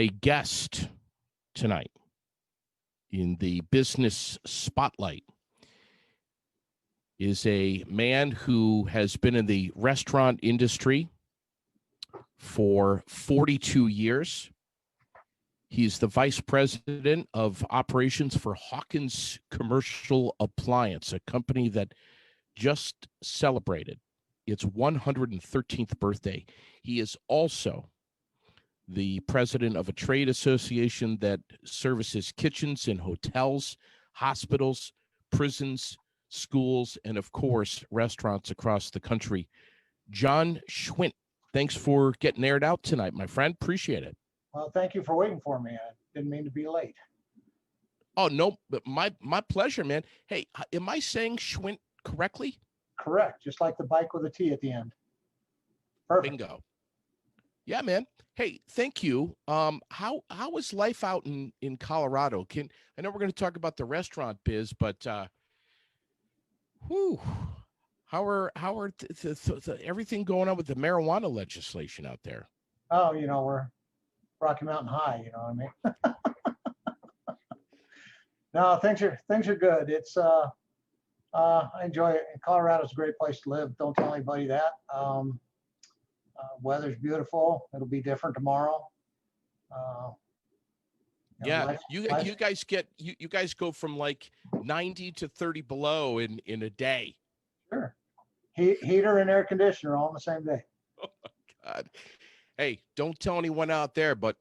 A guest tonight in the business spotlight is a man who has been in the restaurant industry for 42 years. He's the vice president of operations for Hawkins Commercial Appliance, a company that just celebrated its 113th birthday. He is also the president of a trade association that services kitchens in hotels, hospitals, prisons, schools, and of course, restaurants across the country. John Schwindt, thanks for getting aired out tonight, my friend. Appreciate it. Well, thank you for waiting for me. I didn't mean to be late. Oh, no, but my pleasure, man. Hey, am I saying Schwindt correctly? Correct. Just like the bike with a T at the end. Perfect. Bingo. Yeah, man. Hey, thank you. How is life out in Colorado? I know we're going to talk about the restaurant biz, but how are everything going on with the marijuana legislation out there? Oh, we're Rocky Mountain High. You know what I mean? No, things are good. It's I enjoy it. Colorado's a great place to live. Don't tell anybody that. Weather's beautiful. It'll be different tomorrow. You guys go from like 90 to 30 below in a day. Sure. Heater and air conditioner all in the same day. Oh my God. Hey, don't tell anyone out there, but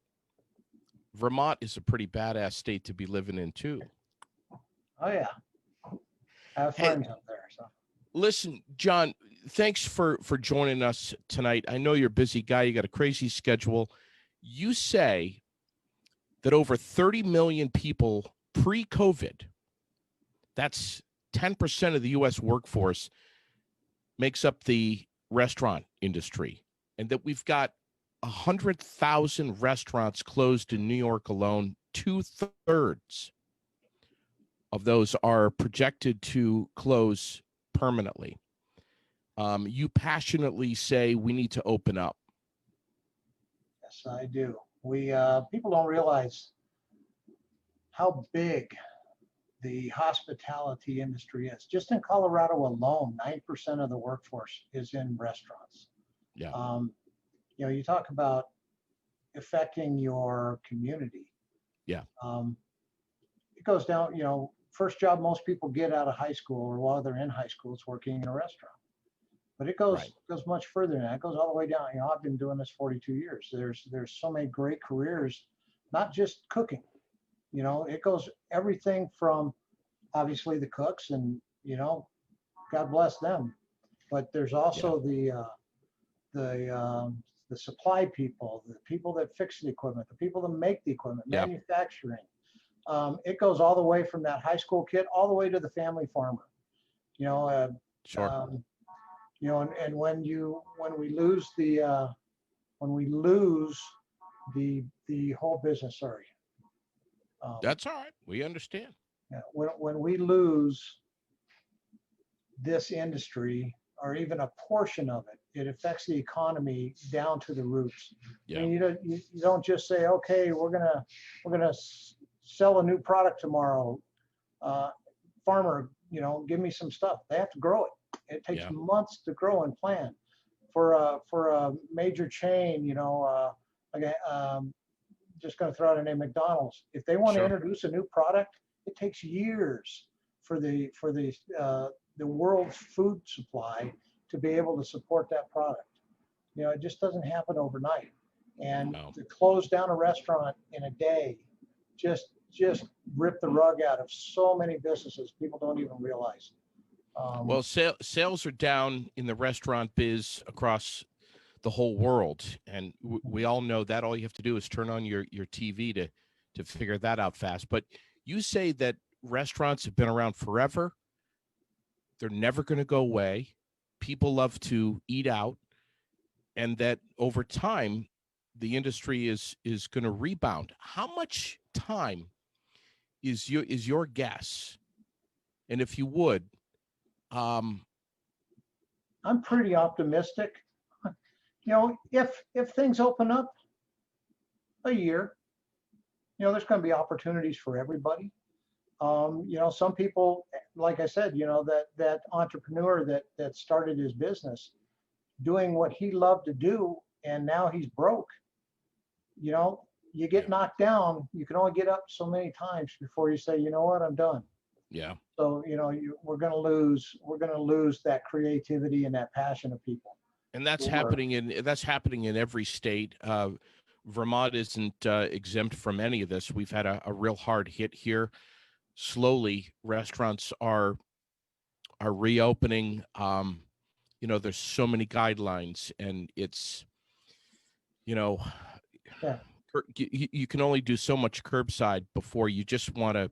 Vermont is a pretty badass state to be living in too. Oh yeah. I have friends up there. So listen, John, thanks for joining us tonight. I know you're a busy guy. You got a crazy schedule. You say that over 30 million people pre-COVID, that's 10% of the U.S. workforce, makes up the restaurant industry, and that we've got 100,000 restaurants closed in New York alone. 2/3 of those are projected to close permanently. You passionately say we need to open up. Yes, I do. We people don't realize how big the hospitality industry is. Just in Colorado alone, 9% of the workforce is in restaurants. Yeah. You talk about affecting your community. Yeah. It goes down, first job most people get out of high school or while they're in high school is working in a restaurant. But it goes much further than that. It goes all the way down. I've been doing this 42 years. There's so many great careers, not just cooking. It goes everything from obviously the cooks and, God bless them. But there's also the supply people, the people that fix the equipment, the people that make the equipment, manufacturing. It goes all the way from that high school kid all the way to the family farmer. Sure. And when we lose the whole business, sorry. That's all right. We understand. Yeah, when we lose this industry or even a portion of it, it affects the economy down to the roots. Yeah. I mean, you don't just say, okay, we're gonna sell a new product tomorrow. Farmer, give me some stuff. They have to grow it. It takes months to grow and plan. For a major chain, just going to throw out a name, McDonald's. If they want to introduce a new product, it takes years for the world's food supply to be able to support that product. It just doesn't happen overnight. And to close down a restaurant in a day, just rip the rug out of so many businesses. People don't even realize. Well, sales are down in the restaurant biz across the whole world, and we all know that. All you have to do is turn on your TV to figure that out fast. But you say that restaurants have been around forever. They're never going to go away. People love to eat out, and that over time, the industry is going to rebound. How much time is your guess? And if you would, I'm pretty optimistic. If things open up, a year, there's going to be opportunities for everybody. Some people, like I said, that entrepreneur that started his business doing what he loved to do, and now he's broke. You Yeah. get knocked down, you can only get up so many times before you say, you know what, I'm done. Yeah. So, we're going to lose that creativity and that passion of people. And that's Or- happening in every state. Vermont isn't exempt from any of this. We've had a real hard hit here. Slowly, restaurants are reopening. There's so many guidelines, and it's you know, Yeah. you can only do so much curbside before you just want to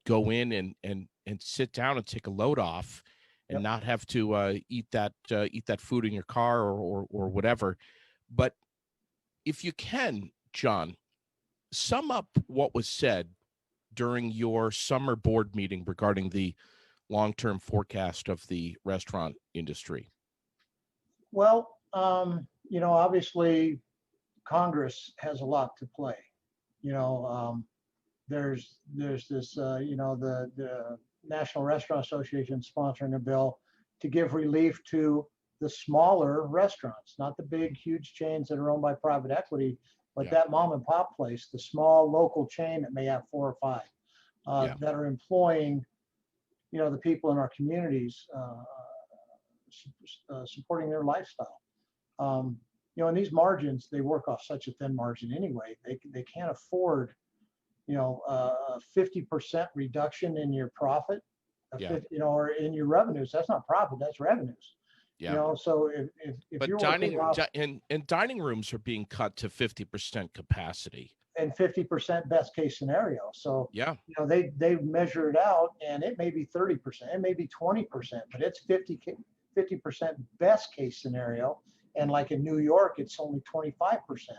go in and sit down and take a load off, and Yep. not have to eat that food in your car or whatever. But if you can, John, sum up what was said during your summer board meeting regarding the long-term forecast of the restaurant industry. Well, obviously Congress has a lot to play. You know, there's this, the National Restaurant Association sponsoring a bill to give relief to the smaller restaurants, not the big, huge chains that are owned by private equity, but that mom and pop place, the small local chain that may have 4 or 5 that are employing, the people in our communities, supporting their lifestyle. And these margins, they work off such a thin margin anyway. They can't afford, a 50% reduction in your profit, or in your revenues. That's not profit, that's revenues. Yeah. So if But you're working off and dining rooms are being cut to 50% capacity. and 50% best case scenario. So Yeah. they measure it out, and it may be 30%, it may be 20%, but it's 50% best case scenario. And like in New York, it's only 25%.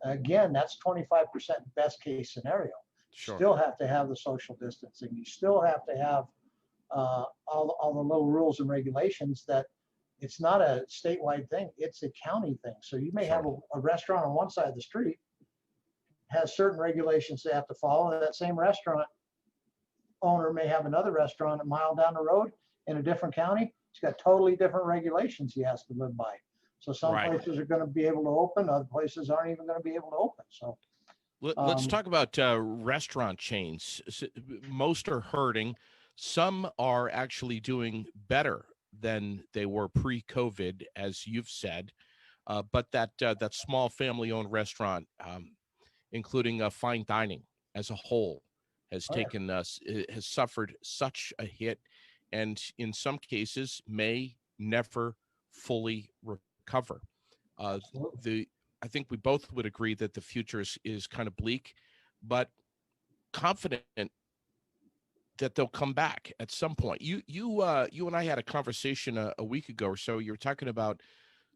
Again, that's 25% best case scenario. Sure. Still have to have the social distancing. You still have to have all the little rules and regulations that it's not a statewide thing. It's a county thing. So you may have a restaurant on one side of the street has certain regulations they have to follow. And that same restaurant owner may have another restaurant a mile down the road in a different county. It's got totally different regulations he has to live by. So some places are going to be able to open, other places aren't even going to be able to open. So let's talk about restaurant chains. Most are hurting. Some are actually doing better than they were pre-COVID, as you've said. But that small family-owned restaurant, including fine dining as a whole, has has suffered such a hit, and in some cases may never fully recover. I think we both would agree that the future is kind of bleak, but confident that they'll come back at some point. You and I had a conversation a week ago or so. You were talking about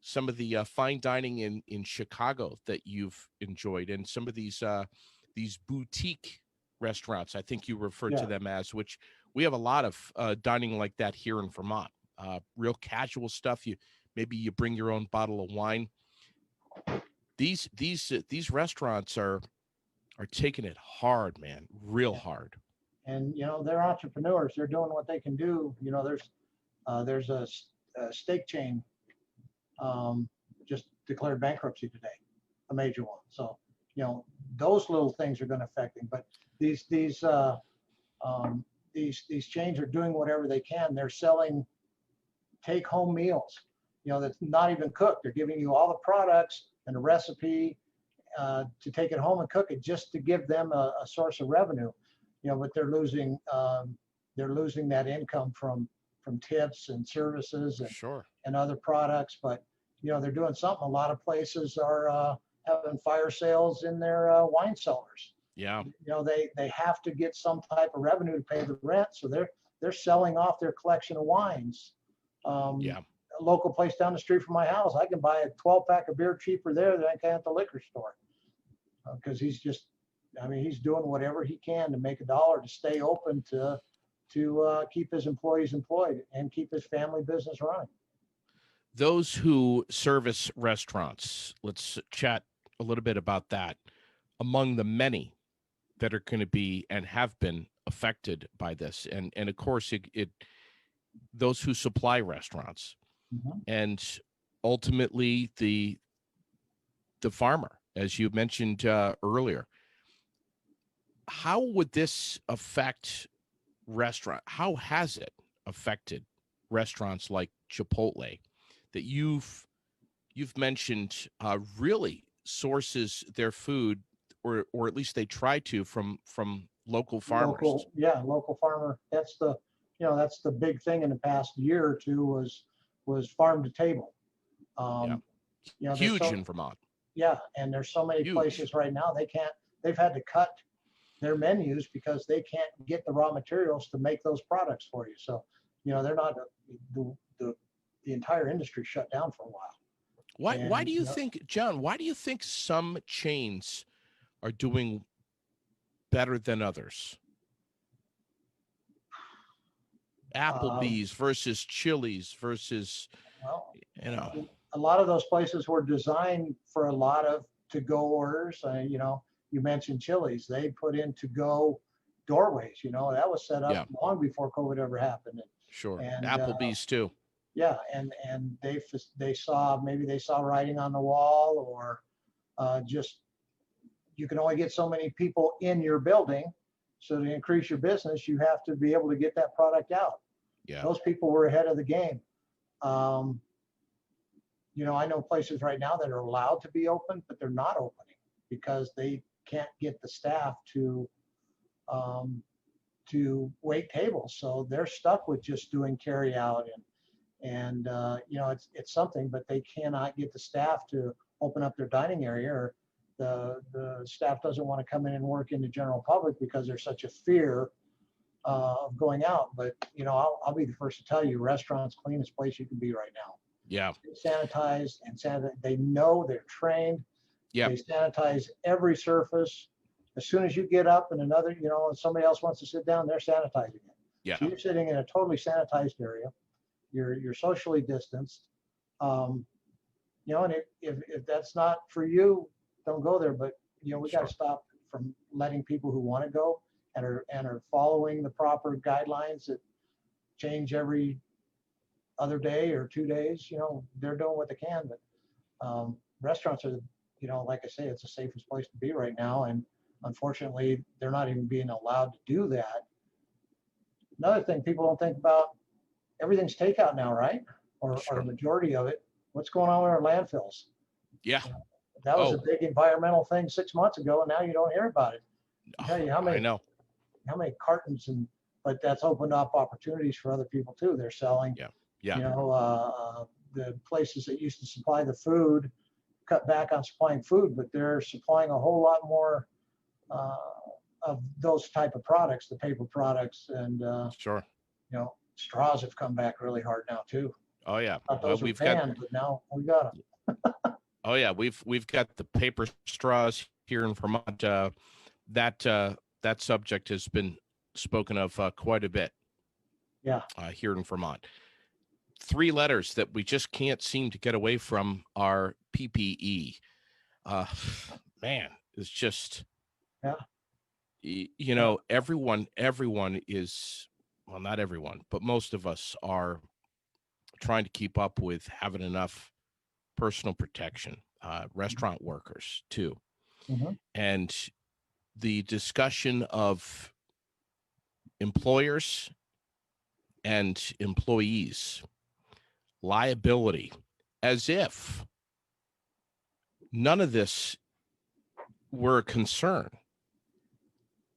some of the fine dining in Chicago that you've enjoyed, and some of these boutique restaurants, I think you referred to them as, which we have a lot of dining like that here in Vermont. Real casual stuff. Maybe you bring your own bottle of wine. These restaurants are taking it hard, man, real hard. And they're entrepreneurs. They're doing what they can do. There's a steak chain just declared bankruptcy today, a major one. So those little things are going to affect them. But these chains are doing whatever they can. They're selling take-home meals. That's not even cooked. They're giving you all the products and the recipe to take it home and cook it, just to give them a source of revenue. But they're losing that income from tips and services and other products. But they're doing something. A lot of places are having fire sales in their wine cellars. Yeah. They have to get some type of revenue to pay the rent, so they're selling off their collection of wines. A local place down the street from my house, I can buy a 12-pack of beer cheaper there than I can at the liquor store, because he's doing whatever he can to make a dollar to stay open, to keep his employees employed and keep his family business running. Those who service restaurants, let's chat a little bit about that. Among the many that are going to be and have been affected by this, and of course it those who supply restaurants, Mhm. and ultimately the farmer, as you mentioned earlier. How would this affect how has it affected restaurants like Chipotle that you've mentioned really sources their food, or at least they try to, from local farmers? Local farmer. That's the big thing in the past year or two was farm to table. Yeah, Um, there's huge so in Vermont. yeah, and there's so many Huge. places right now they've had to cut their menus because they can't get the raw materials to make those products for you. So, they're not the the, the entire industry shut down for a while. Why And do you think, John? Why do you think some chains are doing better than others? um, Applebee's versus Chili's versus, well, you know, a lot of those places were designed for a lot of to-go orders. You mentioned Chili's. They put in to-go doorways. That was set up yeah, long before COVID ever happened. sure. And Applebee's too. yeah, and they saw writing on the wall, or just you can only get so many people in your building. So to increase your business, you have to be able to get that product out. Yeah, Those people were ahead of the game. Um, I know places right now that are allowed to be open, but they're not opening because they can't get the staff um, wait tables. So they're stuck with just doing carry out, and it's something, but they cannot get the staff to open up their dining area, or the staff doesn't want to come in and work in the general public because there's such a fear of going out. But I'll be the first to tell you, restaurants cleanest place you can be right now. yeah, Sanitized and they know, they're trained. yeah, They sanitize every surface. As soon as you get up and somebody else wants to sit down, they're sanitizing it. yeah, So you're sitting in a totally sanitized area. You're socially distanced. Um, and if that's not for you, don't go there. But we got to sure. stop from letting people who want to go and are following the proper guidelines that change every other day or 2 days. They're doing what they can, but restaurants are, like I say, it's the safest place to be right now. And unfortunately, they're not even being allowed to do that. Another thing people don't think about, everything's takeout now, right? Or a Sure. majority of it. What's going on with our landfills? Yeah. That was a Oh, big environmental thing 6 months ago, and now you don't hear about it. I tell you I know. how many cartons, but that's opened up opportunities for other people too. They're selling, Yeah. Yeah. the places that used to supply the food cut back on supplying food, but they're supplying a whole lot more uh, of those type of products, the paper products, and Sure. straws have come back really hard now too. Oh yeah. I thought Well, those were banned, but now we got them. oh yeah, we've got the paper straws here in Vermont. That subject has been spoken of quite a bit Yeah. here in Vermont. Three letters that we just can't seem to get away from are PPE. Uh, man, it's just, Yeah. Yeah. everyone is, well, not everyone, but most of us are trying to keep up with having enough personal protection. Restaurant workers too, Mm-hmm. and the discussion of employers and employees liability, as if none of this were a concern.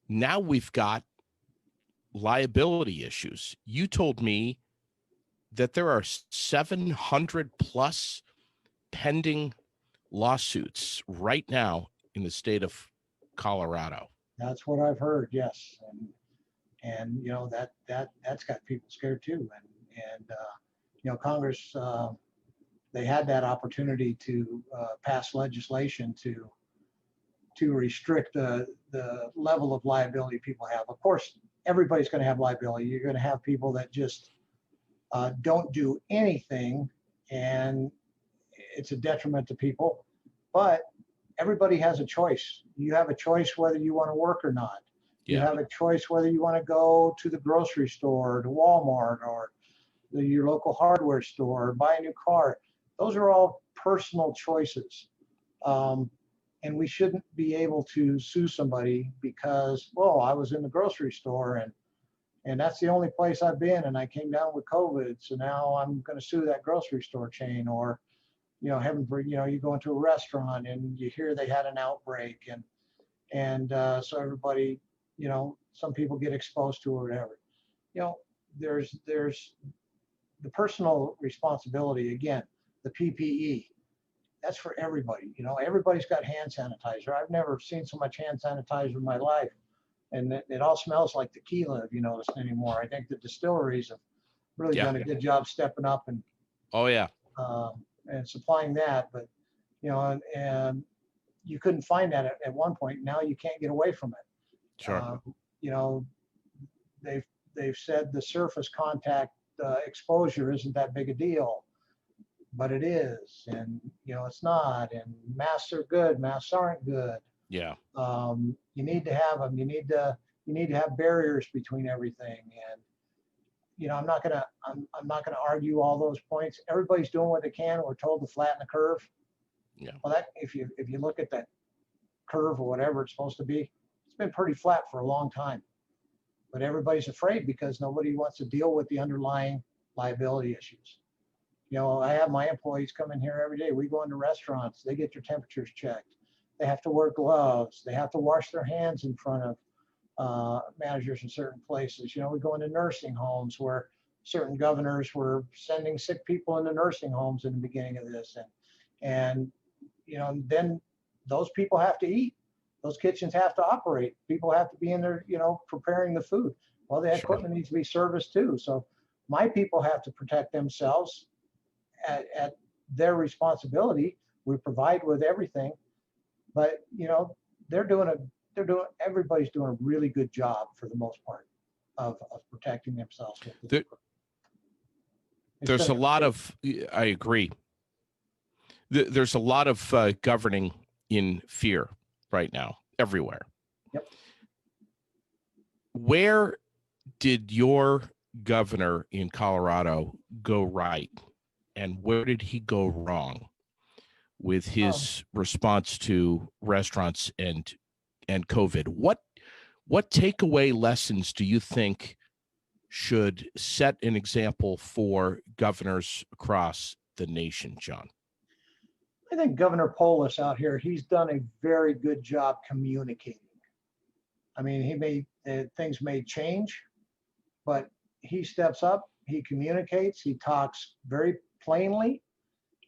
Now we've got liability issues. You told me that there are 700 plus pending lawsuits right now in the state of Colorado. That's what I've heard. Yes. And that's got people scared too. And Congress, they had that opportunity to pass legislation to restrict the level of liability people have. Of course, everybody's going to have liability. You're going to have people that just don't do anything, and it's a detriment to people. But everybody has a choice. You have a choice whether you want to work or not. You Yeah. have a choice whether you want to go to the grocery store, to Walmart, or your local hardware store, buy a new car. Those are all personal choices. And we shouldn't be able to sue somebody because, well, I was in the grocery store and that's the only place I've been and I came down with COVID. So now I'm going to sue that grocery store chain. Or, heaven for, you go into a restaurant and you hear they had an outbreak and so everybody, some people get exposed to it or whatever. There's the personal responsibility, again, the PPE. That's for everybody. Everybody's got hand sanitizer. I've never seen so much hand sanitizer in my life. And it all smells like tequila, if you noticed anymore. I think the distilleries have really Yeah. done a good job stepping up and Oh yeah. and supplying that. But and you couldn't find that at one point. Now you can't get away from it. Sure. They've said the surface contact exposure isn't that big a deal, but it is, and it's not. And masks are good. Masks aren't good. Yeah. You need to have them. You need to have barriers between everything. And I'm not gonna argue all those points. Everybody's doing what they can. We're told to flatten the curve. Yeah. Well, that if you look at that curve or whatever it's supposed to be, it's been pretty flat for a long time. But everybody's afraid because nobody wants to deal with the underlying liability issues. I have my employees come in here every day. We go into restaurants. They get their temperatures checked. They have to wear gloves. They have to wash their hands in front of managers in certain places. We go into nursing homes where certain governors were sending sick people into nursing homes in the beginning of this. And then those people have to eat. Those kitchens have to operate. People have to be in there, preparing the food. Well, the equipment needs to be serviced too. So my people have to protect themselves at their responsibility. We provide with everything, but everybody's doing a really good job for the most part of protecting themselves. There's a lot of, I agree. There's a lot of governing in fear right now, everywhere. Yep. Where did your governor in Colorado go right, and where did he go wrong with his response to restaurants and COVID? What takeaway lessons do you think should set an example for governors across the nation, John? I think Governor Polis out here, he's done a very good job communicating. I mean, things may change, but he steps up, he communicates, he talks very plainly,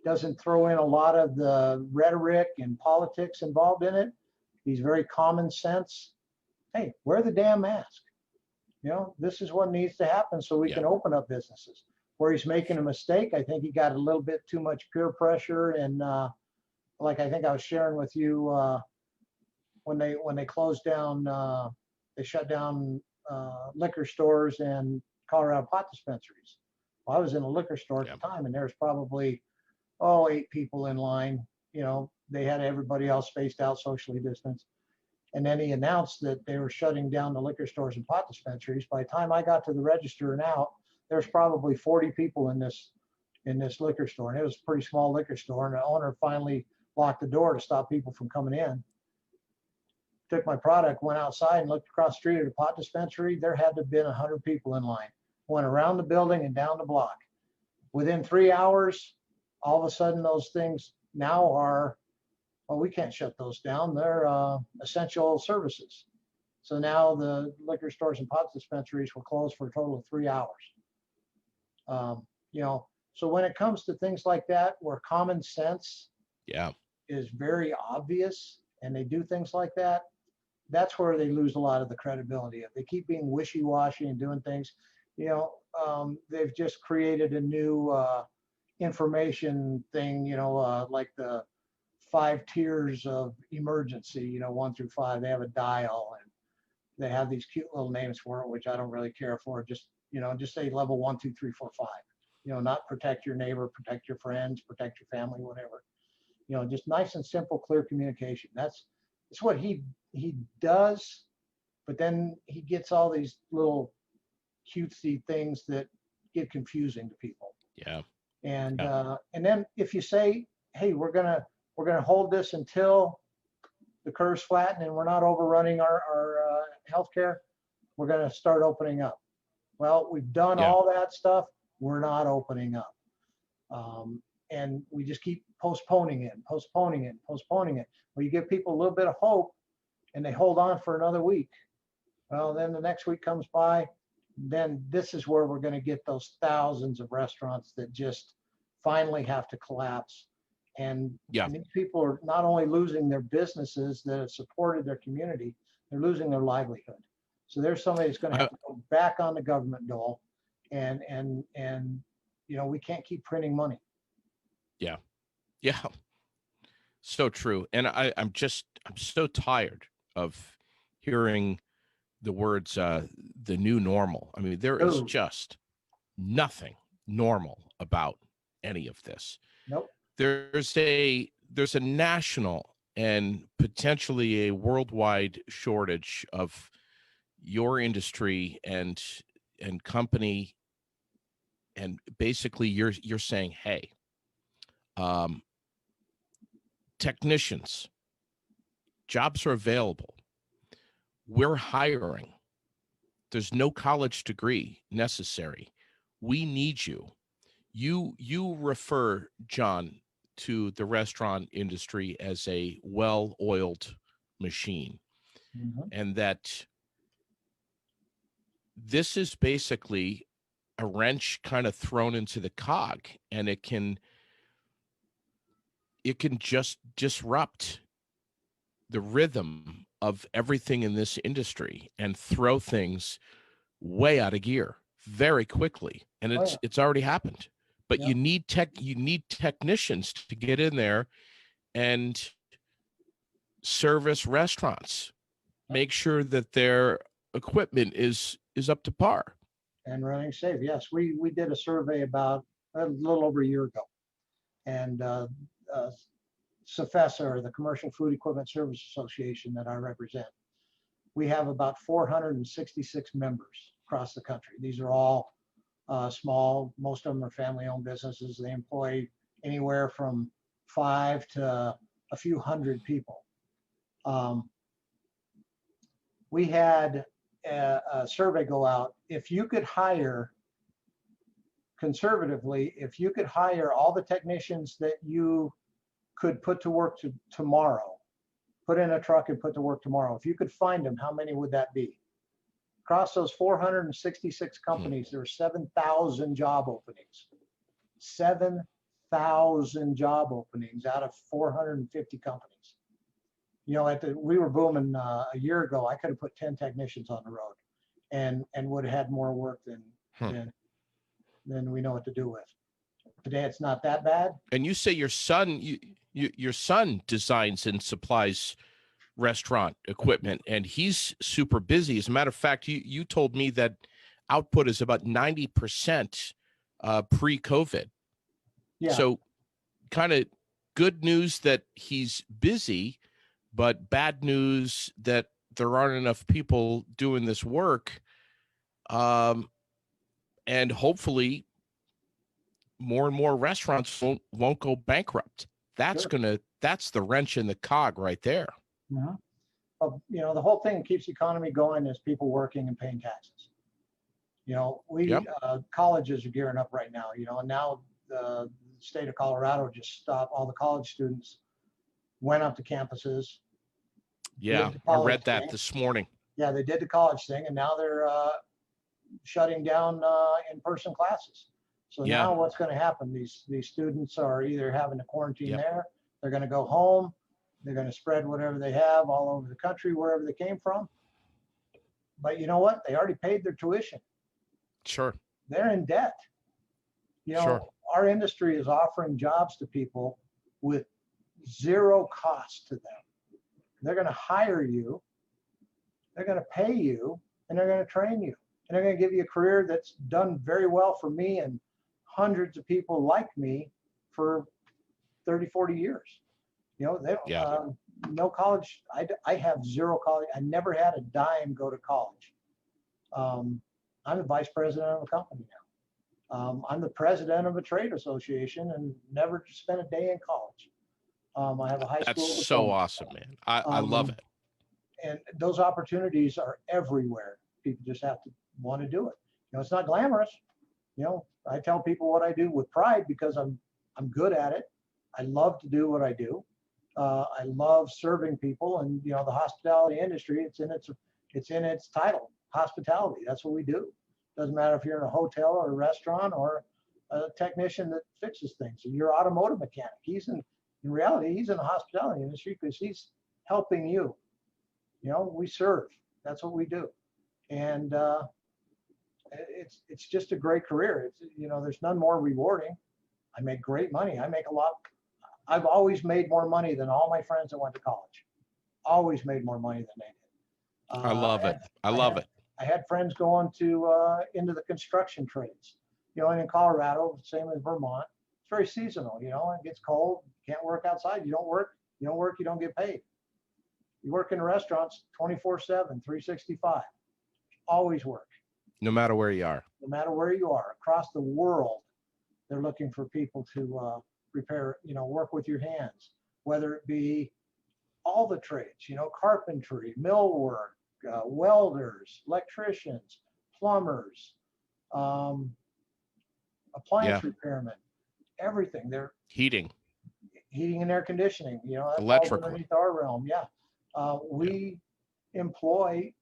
doesn't throw in a lot of the rhetoric and politics involved in it. He's very common sense. Hey, wear the damn mask. This is what needs to happen so we can open up businesses. Where he's making a mistake, I think he got a little bit too much peer pressure. And like I think I was sharing with you, when they closed down, they shut down liquor stores and Colorado pot dispensaries. Well, I was in a liquor store at the time, and there was probably 8 people in line. They had everybody else spaced out, socially distanced. And then he announced that they were shutting down the liquor stores and pot dispensaries. By the time I got to the register and out, there's probably 40 people in this liquor store. And it was a pretty small liquor store. And the owner finally locked the door to stop people from coming in. Took my product, went outside and looked across the street at a pot dispensary. There had to have been 100 people in line. Went around the building and down the block. Within 3 hours, all of a sudden those things now are, well, we can't shut those down. They're essential services. So now the liquor stores and pot dispensaries were closed for a total of 3 hours. So when it comes to things like that, where common sense is very obvious and they do things like that, that's where they lose a lot of the credibility. If they keep being wishy-washy and doing things, they've just created a new information thing, like the 5 tiers of emergency, 1 through 5. They have a dial and they have these cute little names for it, which I don't really care for. Just say level 1, 2, 3, 4, 5. Not protect your neighbor, protect your friends, protect your family, whatever. just nice and simple, clear communication. That's what he does. But then he gets all these little cutesy things that get confusing to people. Yeah. And then if you say, hey, we're gonna hold this until the curves flatten and we're not overrunning our healthcare, we're gonna start opening up. Well, we've done Yeah. all that stuff. We're not opening up. And we just keep postponing it. Well, you give people a little bit of hope and they hold on for another week. Well, then the next week comes by, then this is where we're going to get those thousands of restaurants that just finally have to collapse. And these people are not only losing their businesses that have supported their community, they're losing their livelihood. So there's somebody that's going to have to go back on the government dole, and we can't keep printing money. Yeah. Yeah. So true. And I'm so tired of hearing the words the new normal. I mean, there is just nothing normal about any of this. Nope. There's a national and potentially a worldwide shortage of your industry and company, and basically you're saying, hey, technicians, jobs are available. We're hiring. There's no college degree necessary. We need you. You refer, John, to the restaurant industry as a well-oiled machine, and that this is basically a wrench kind of thrown into the cog, and it can just disrupt the rhythm of everything in this industry and throw things way out of gear very quickly. And it's already happened. But you need technicians to get in there and service restaurants, make sure that their equipment is up to par and running safe. Yes, we did a survey about a little over a year ago, and CFESA, the Commercial Food Equipment Service Association that I represent, we have about 466 members across the country. These are all small. Most of them are family-owned businesses. They employ anywhere from 5 to a few hundred people. We had a survey go out. If you could hire, conservatively, if you could hire all the technicians that you could put to work tomorrow, put in a truck and put to work tomorrow, if you could find them, how many would that be? Across those 466 companies, there are 7,000 job openings. 7,000 job openings out of 450 companies. We were booming a year ago. I could have put 10 technicians on the road and would have had more work than we know what to do with. Today, it's not that bad. And you say your son designs and supplies restaurant equipment, and he's super busy. As a matter of fact, you told me that output is about 90% pre-COVID. Yeah. So kind of good news that he's busy, but bad news that there aren't enough people doing this work. And hopefully more and more restaurants won't go bankrupt. That's the wrench in the cog right there. Yeah. Well, the whole thing that keeps the economy going is people working and paying taxes. Colleges are gearing up right now, and now the state of Colorado just stopped. All the college students went up to campuses. Yeah, I read that this morning. Yeah, they did the college thing, and now they're shutting down in-person classes. So now what's going to happen? These students are either having to quarantine there, they're going to go home, they're going to spread whatever they have all over the country, wherever they came from. But you know what? They already paid their tuition. Sure. They're in debt. Our industry is offering jobs to people with zero cost to them. They're going to hire you, they're going to pay you, and they're going to train you. And they're going to give you a career that's done very well for me and hundreds of people like me for 30, 40 years. They Yeah. no college. I have zero college. I never had a dime go to college. I'm the vice president of a company now. I'm the president of a trade association and never spent a day in college. I have a high That's school so diploma. awesome, man. I love it. And those opportunities are everywhere. People just have to want to do it. It's not glamorous. I tell people what I do with pride because I'm good at it. I love to do what I do. I love serving people, and the hospitality industry. It's in its title, hospitality. That's what we do. Doesn't matter if you're in a hotel or a restaurant or a technician that fixes things. You're an automotive mechanic. In reality, he's in the hospitality industry because he's helping you. We serve. That's what we do, and it's just a great career. There's none more rewarding. I make great money. I make a lot. I've always made more money than all my friends that went to college. Always made more money than they did. I love it. I love it. I had friends going into the construction trades. And in Colorado, same as Vermont, it's very seasonal. It gets cold. You can't work outside. You don't work. You don't get paid. You work in restaurants 24/7, 365. Always work. No matter where you are. No matter where you are across the world, they're looking for people to repair. Work with your hands, whether it be all the trades. Carpentry, millwork, welders, electricians, plumbers, appliance repairmen, everything. They're heating and air conditioning. That electrical falls underneath our realm. Yeah, we employ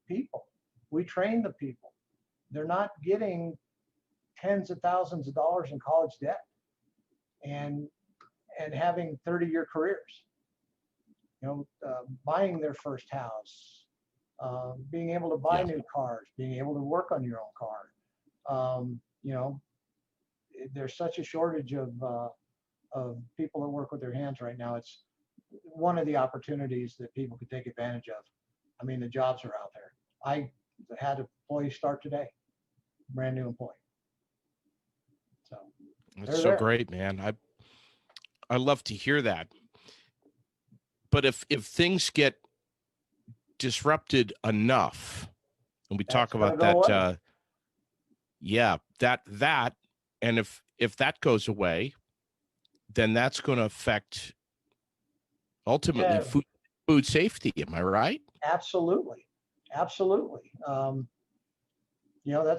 people. We train the people. They're not getting tens of thousands of dollars in college debt and having 30-year careers. Buying their first house, being able to buy new cars, being able to work on your own car. There's such a shortage of people that work with their hands right now. It's one of the opportunities that people could take advantage of. I mean, the jobs are out there. I had an employee start today, brand new employee. So it's so great, man. I love to hear that. But if things get disrupted enough, and we talk about that, that, and if that goes away, then that's going to affect ultimately food safety. Am I right? Absolutely. That's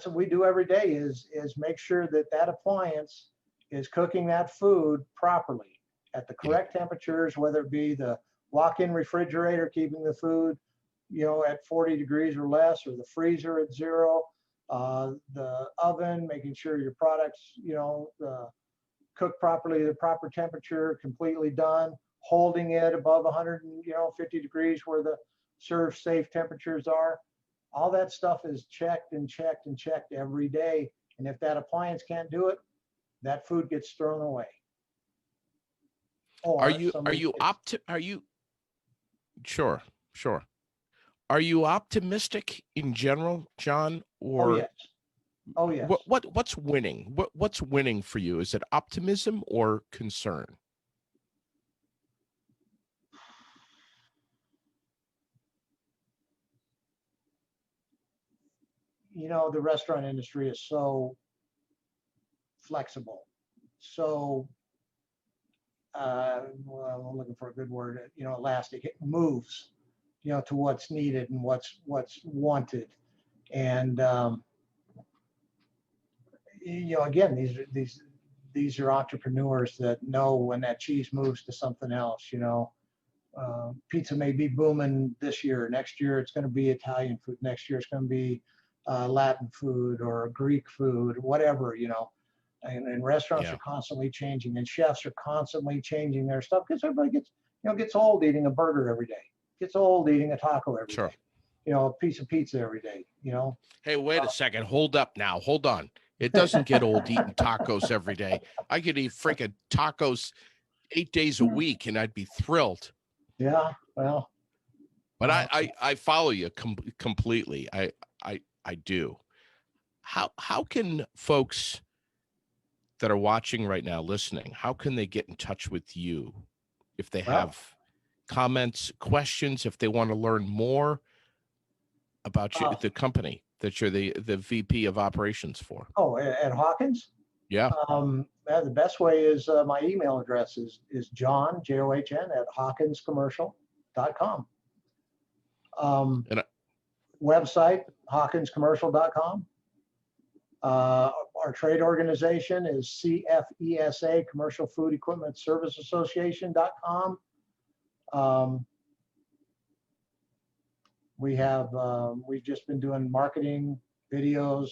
what we do every day is make sure that appliance is cooking that food properly at the correct temperatures, whether it be the walk-in refrigerator, keeping the food, at 40 degrees or less, or the freezer at 0, the oven, making sure your products, cook properly, the proper temperature, completely done, holding it above 150 degrees where the serve safe temperatures are. All that stuff is checked and checked and checked every day. And if that appliance can't do it, that food gets thrown away. Sure. Are you optimistic in general, John? Or Oh yes. What's winning? What's winning for you? Is it optimism or concern? The restaurant industry is so flexible, so I'm looking for a good word, elastic. It moves, to what's needed and what's wanted. And again, these are entrepreneurs that know when that cheese moves to something else. Pizza may be booming this year. Next year it's going to be Italian food. Next year it's going to be Latin food or Greek food, whatever. And restaurants are constantly changing, and chefs are constantly changing their stuff because everybody gets old eating a burger every day, gets old eating a taco every day, a piece of pizza every day. Hey, wait a second. Hold up now. Hold on. It doesn't get old eating tacos every day. I could eat freaking tacos 8 days a week and I'd be thrilled. Yeah, well. But I follow you completely. I do. How can folks that are watching right now, listening, how can they get in touch with you if they Well, have comments, questions, if they want to learn more about you, uh, the company that you're the VP of operations for. oh, at Hawkins, Yeah. the best way is my email address is John, John at hawkinscommercial.com. And Website, hawkinscommercial.com. Our trade organization is CFESA, Commercial Food Equipment Service Association.com. We've just been doing marketing videos,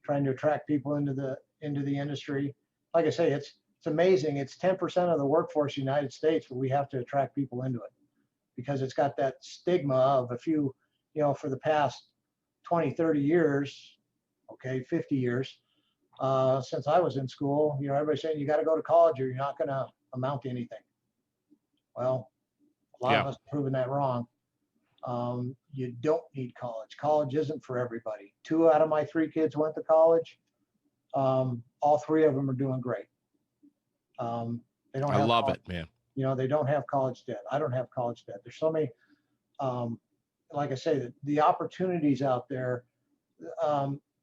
trying to attract people into the industry. Like I say, it's amazing. It's 10% of the workforce in the United States, but we have to attract people into it because it's got that stigma of a few, for the past 20, 30 years, okay, 50 years, since I was in school, everybody's saying you got to go to college or you're not going to amount to anything. Well, a lot of us have proven that wrong. You don't need college. College isn't for everybody. 2 out of my 3 kids went to college. All 3 of them are doing great. They don't I have love college, it, man. they don't have college debt. I don't have college debt. There's so many, like I say, the opportunities out there.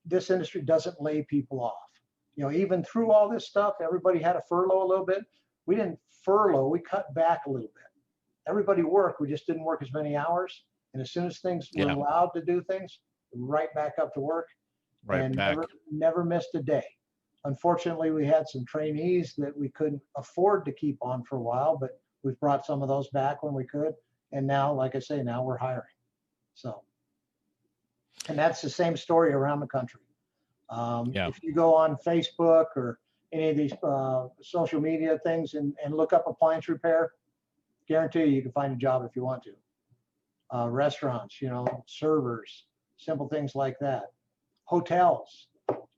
This industry doesn't lay people off. Even through all this stuff, everybody had a furlough a little bit. We didn't furlough, we cut back a little bit. Everybody worked, we just didn't work as many hours. And as soon as things were allowed to do things, right back up to work. Right and back. never missed a day. Unfortunately, we had some trainees that we couldn't afford to keep on for a while, but we've brought some of those back when we could. And now, like I say, now we're hiring. So, and that's the same story around the country. If you go on Facebook or any of these social media things and look up appliance repair, guarantee you can find a job if you want to. Restaurants, servers, simple things like that. Hotels,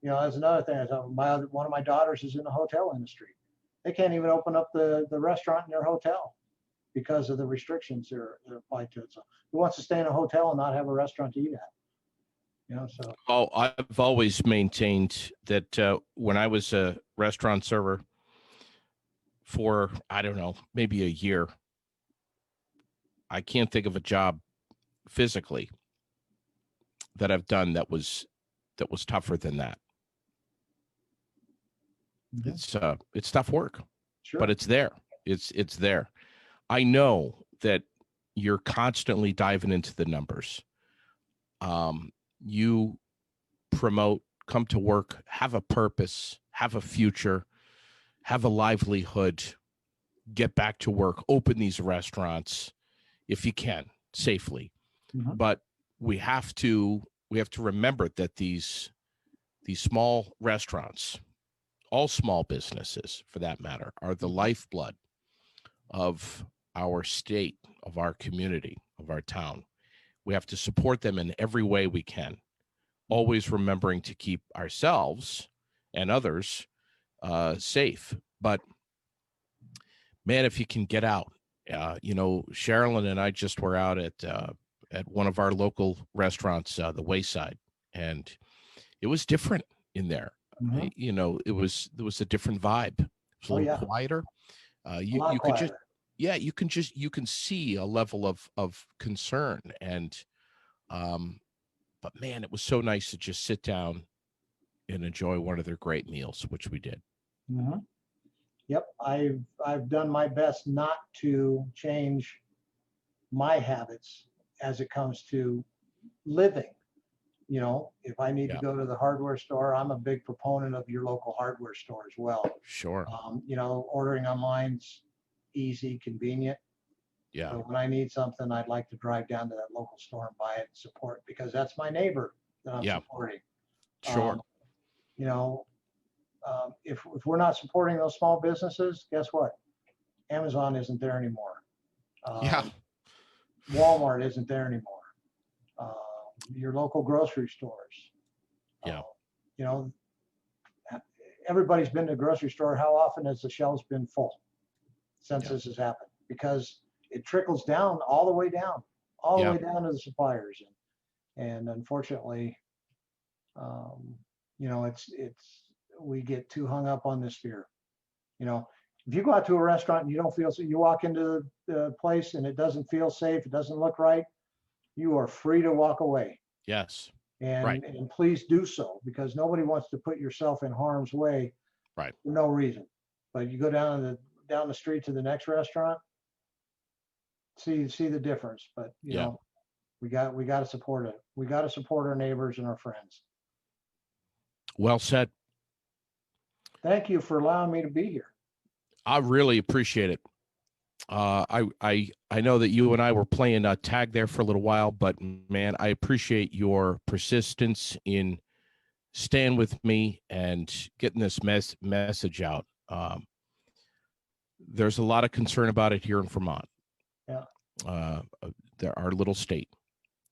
that's another thing. One of my daughters is in the hotel industry. They can't even open up the restaurant in their hotel because of the restrictions they're applied to it. So who wants to stay in a hotel and not have a restaurant to eat at? So. Oh, I've always maintained that when I was a restaurant server for, I don't know, maybe a year, I can't think of a job physically that I've done that was tougher than that. Mm-hmm. It's tough work, sure, but it's there. It's there. I know that you're constantly diving into the numbers. You promote, come to work, have a purpose, have a future, have a livelihood, get back to work, open these restaurants if you can safely. Mm-hmm. But we have to remember that these small restaurants, all small businesses for that matter, are the lifeblood of our state, of our community, of our town. We have to support them in every way we can, always remembering to keep ourselves and others safe. But man, if you can get out, Sherilyn and I just were out at one of our local restaurants, the Wayside, and it was different in there. Mm-hmm. There was a different vibe. It was a little quieter. You could just, you can see a level of concern and, but man, it was so nice to just sit down and enjoy one of their great meals, which we did. Mm-hmm. Yep, I've done my best not to change my habits as it comes to living. If I need to go to the hardware store, I'm a big proponent of your local hardware store as well. Sure. Ordering online's easy, convenient. Yeah. But when I need something, I'd like to drive down to that local store and buy it and support because that's my neighbor that I'm supporting. Sure. If we're not supporting those small businesses, guess what? Amazon isn't there anymore. Walmart isn't there anymore. Your local grocery stores. Everybody's been to a grocery store. How often has the shelves been full since this has happened? Because it trickles down all the way down, the way down to the suppliers. And unfortunately, we get too hung up on this fear. If you go out to a restaurant and you don't feel, so you walk into the place and it doesn't feel safe, it doesn't look right, you are free to walk away. Yes. And, Right. and please do so, because nobody wants to put yourself in harm's way Right. for no reason. But you go down the street to the next restaurant, see the difference. But Yeah. we got to support it. We got to support our neighbors and our friends. Well said. Thank you for allowing me to be here. I really appreciate it. I know that you and I were playing tag there for a little while, but man, I appreciate your persistence in staying with me and getting this message out. There's a lot of concern about it here in Vermont. Yeah. Our little state,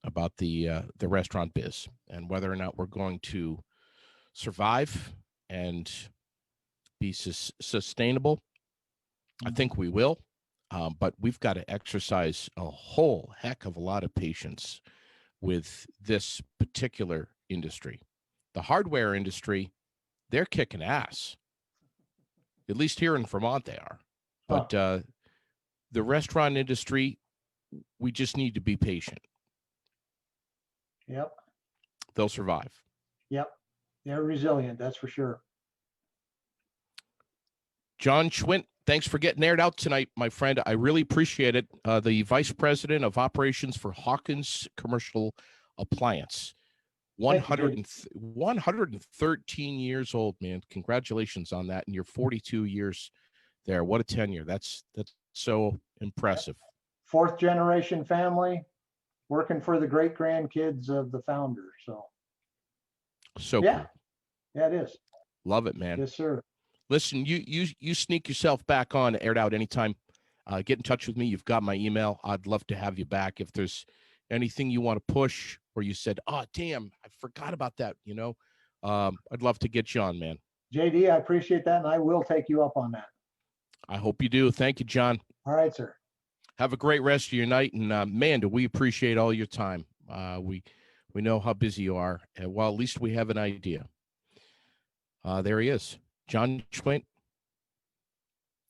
about the restaurant biz and whether or not we're going to survive and be sustainable. I think we will. But we've got to exercise a whole heck of a lot of patience with this particular industry. The hardware industry, they're kicking ass. At least here in Vermont, they are. But the restaurant industry, we just need to be patient. Yep. They'll survive. Yep. They're resilient, that's for sure. John Schwindt, thanks for getting aired out tonight, my friend. I really appreciate it. The Vice President of Operations for Hawkins Commercial Appliance. 113 years old, man. Congratulations on that. And you're 42 years there. What a tenure. That's so impressive. Fourth generation family, working for the great grandkids of the founder. So yeah. Cool. Yeah, it is. Love it, man. Yes, sir. Listen, you sneak yourself back on, aired out anytime. Get in touch with me. You've got my email. I'd love to have you back. If there's anything you want to push or you said, oh, damn, I forgot about that, I'd love to get you on, man. JD, I appreciate that, and I will take you up on that. I hope you do. Thank you, John. All right, sir. Have a great rest of your night. And man, do we appreciate all your time. We know how busy you are. And well, at least we have an idea. There he is. John Schwindt.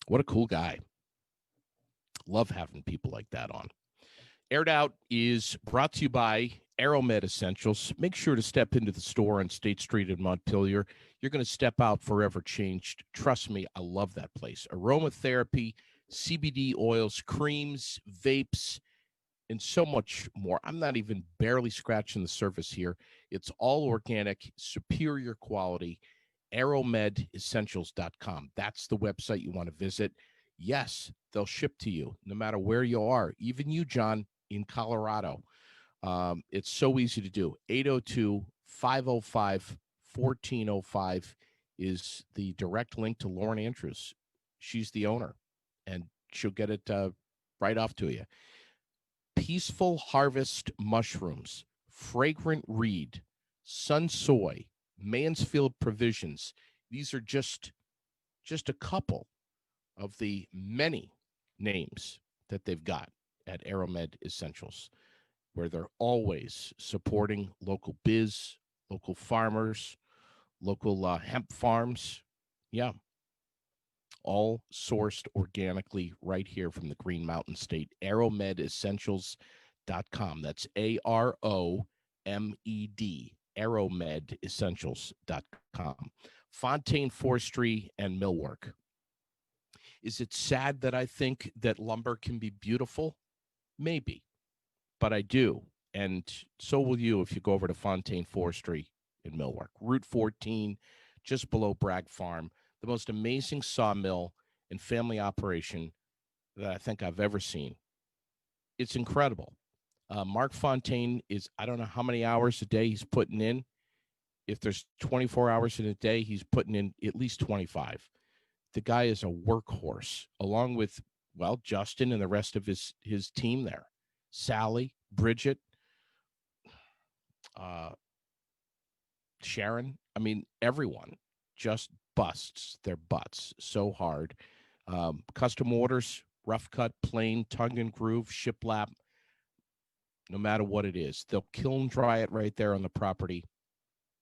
What a cool guy. Love having people like that on. Aired Out is brought to you by Aeromed Essentials. Make sure to step into the store on State Street in Montpelier. You're going to step out forever changed. Trust me, I love that place. Aromatherapy, CBD oils, creams, vapes, and so much more. I'm not even barely scratching the surface here. It's all organic, superior quality. AeromedEssentials.com. That's the website you want to visit. Yes, they'll ship to you no matter where you are, even you, John, in Colorado. It's so easy to do. 802-505-1405 is the direct link to Lauren Andrews. She's the owner, and she'll get it right off to you. Peaceful Harvest Mushrooms, Fragrant Reed, Sun Soy, Mansfield Provisions. These are just a couple of the many names that they've got at Aeromed Essentials, where they're always supporting local biz, local farmers, local hemp farms. Yeah. All sourced organically right here from the Green Mountain State. AeromedEssentials.com. That's AROMED. AeromedEssentials.com. Fontaine Forestry and Millwork. Is it sad that I think that lumber can be beautiful? Maybe, but I do. And so will you if you go over to Fontaine Forestry and Millwork. Route 14, just below Bragg Farm. The most amazing sawmill and family operation that I think I've ever seen. It's incredible. Mark Fontaine is, I don't know how many hours a day he's putting in. If there's 24 hours in a day, he's putting in at least 25. The guy is a workhorse, along with, well, Justin and the rest of his team there. Sally, Bridget, Sharon. I mean, everyone just busts their butts so hard. Custom orders, rough cut, plain, tongue and groove, shiplap. No matter what it is, they'll kiln dry it right there on the property.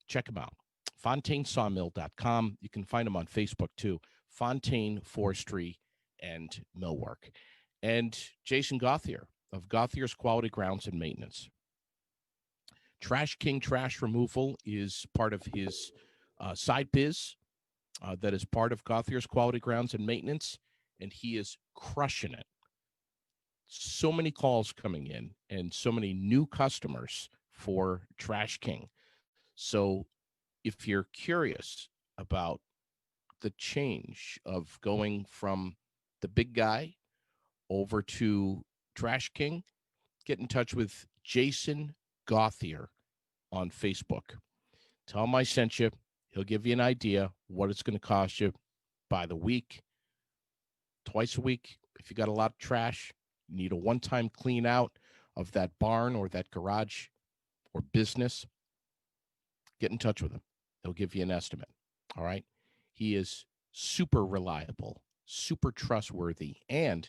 Check them out. FontaineSawmill.com. You can find them on Facebook too. Fontaine Forestry and Millwork. And Jason Gauthier of Gauthier's Quality Grounds and Maintenance. Trash King Trash Removal is part of his side biz that is part of Gauthier's Quality Grounds and Maintenance, and he is crushing it. So many calls coming in and so many new customers for Trash King. So if you're curious about the change of going from the big guy over to Trash King, get in touch with Jason Gauthier on Facebook. Tell him I sent you. He'll give you an idea what it's going to cost you by the week, twice a week. If you got a lot of trash, you need a one-time clean out of that barn or that garage or business, get in touch with him. He'll give you an estimate. All right. He is super reliable, super trustworthy, and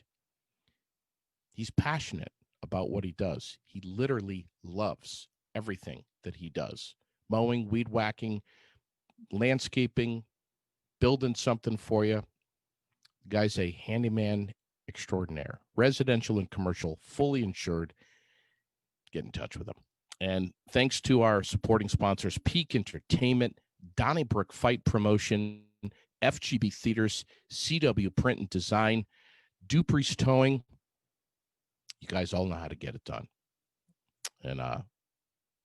he's passionate about what he does. He literally loves everything that he does. Mowing, weed whacking, landscaping, building something for you. The guy's a handyman extraordinaire. Residential and commercial, fully insured. Get in touch with him. And thanks to our supporting sponsors, Peak Entertainment, Donnybrook Fight Promotion, FGB Theaters, CW Print and Design, Dupree's Towing. You guys all know how to get it done. And I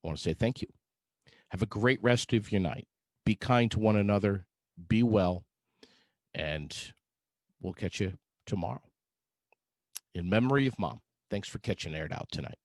want to say thank you. Have a great rest of your night. Be kind to one another. Be well. And we'll catch you tomorrow. In memory of Mom, thanks for catching Aired Out tonight.